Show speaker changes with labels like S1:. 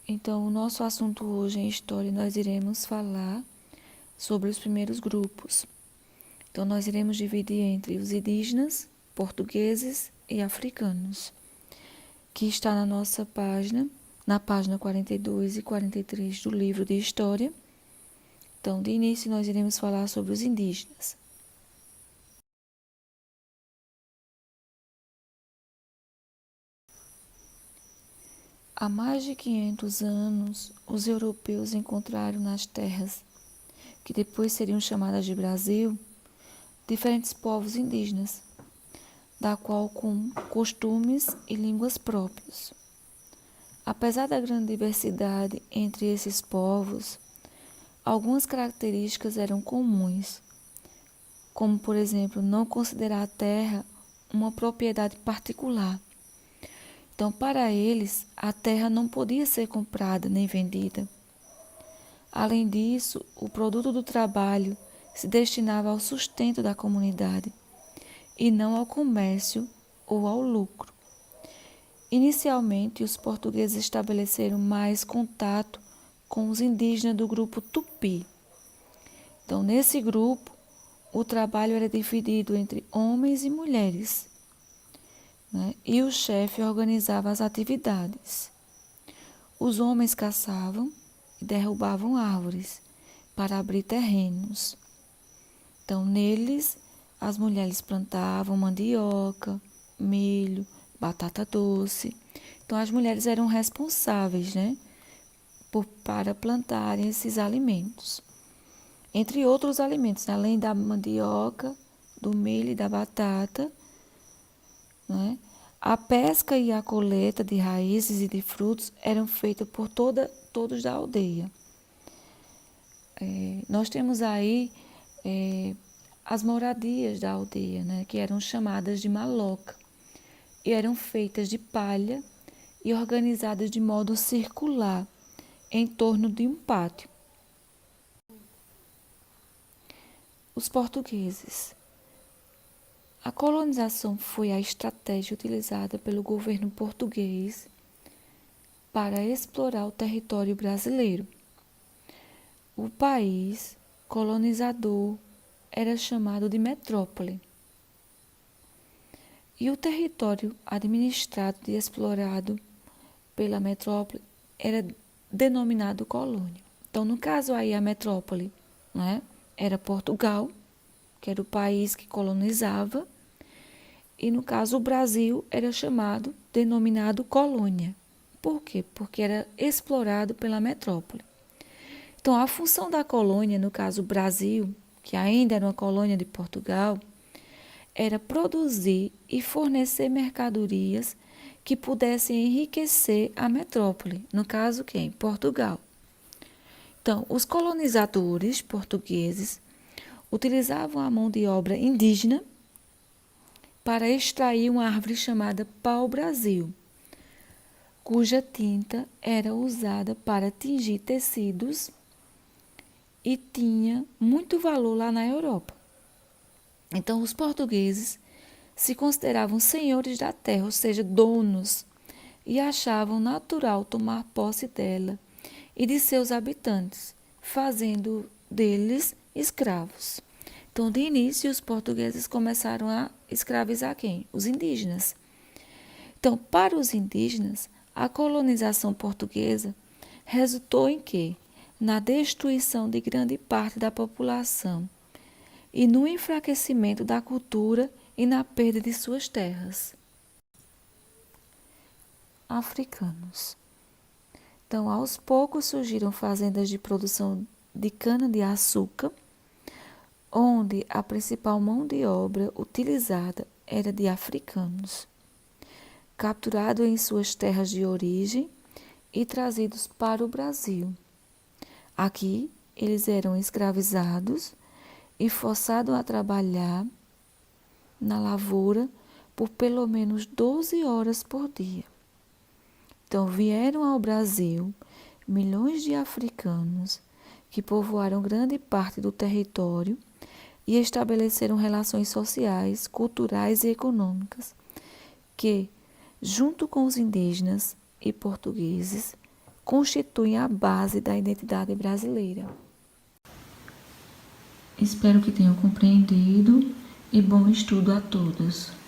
S1: Então, o nosso assunto hoje em história, nós iremos falar sobre os primeiros grupos. Então, nós iremos dividir entre os indígenas, portugueses e africanos, que está na nossa página, na página 42 e 43 do livro de História. Então, de início, nós iremos falar sobre os indígenas. Há mais de 500 anos, os europeus encontraram nas terras, que depois seriam chamadas de Brasil, diferentes povos indígenas, da qual com costumes e línguas próprios. Apesar da grande diversidade entre esses povos, algumas características eram comuns, como, por exemplo, não considerar a terra uma propriedade particular. Então, para eles, a terra não podia ser comprada nem vendida. Além disso, o produto do trabalho se destinava ao sustento da comunidade e não ao comércio ou ao lucro. Inicialmente, os portugueses estabeleceram mais contato com os indígenas do grupo Tupi. Então, nesse grupo, o trabalho era dividido entre homens e mulheres, né? E o chefe organizava as atividades. Os homens caçavam e derrubavam árvores para abrir terrenos. Então, neles, as mulheres plantavam mandioca, milho, batata doce. Então, as mulheres eram responsáveis, né, para plantarem esses alimentos. Entre outros alimentos, além da mandioca, do milho e da batata, né, a pesca e a coleta de raízes e de frutos eram feitas por todos da aldeia. Nós temos aí as moradias da aldeia, né, que eram chamadas de maloca, e eram feitas de palha e organizadas de modo circular, em torno de um pátio. Os portugueses. A colonização foi a estratégia utilizada pelo governo português para explorar o território brasileiro. O país colonizador era chamado de metrópole, e o território administrado e explorado pela metrópole era denominado colônia. Então, no caso aí, a metrópole, né, era Portugal, que era o país que colonizava, e no caso o Brasil era denominado colônia. Por quê? Porque era explorado pela metrópole. Então, a função da colônia, no caso o Brasil, que ainda era uma colônia de Portugal, era produzir e fornecer mercadorias que pudessem enriquecer a metrópole, no caso quem? Portugal. Então, os colonizadores portugueses utilizavam a mão de obra indígena para extrair uma árvore chamada pau-brasil, cuja tinta era usada para tingir tecidos e tinha muito valor lá na Europa. Então, os portugueses se consideravam senhores da terra, ou seja, donos, e achavam natural tomar posse dela e de seus habitantes, fazendo deles escravos. Então, de início, os portugueses começaram a escravizar quem? Os indígenas. Então, para os indígenas, a colonização portuguesa resultou em quê? Na destruição de grande parte da população e no enfraquecimento da cultura e na perda de suas terras. Africanos. Então, aos poucos surgiram fazendas de produção de cana-de-açúcar, onde a principal mão de obra utilizada era de africanos, capturados em suas terras de origem e trazidos para o Brasil. Aqui, eles eram escravizados e forçados a trabalhar na lavoura por pelo menos 12 horas por dia. Então, vieram ao Brasil milhões de africanos que povoaram grande parte do território e estabeleceram relações sociais, culturais e econômicas que, junto com os indígenas e portugueses, constituem a base da identidade brasileira. Espero que tenham compreendido e bom estudo a todos.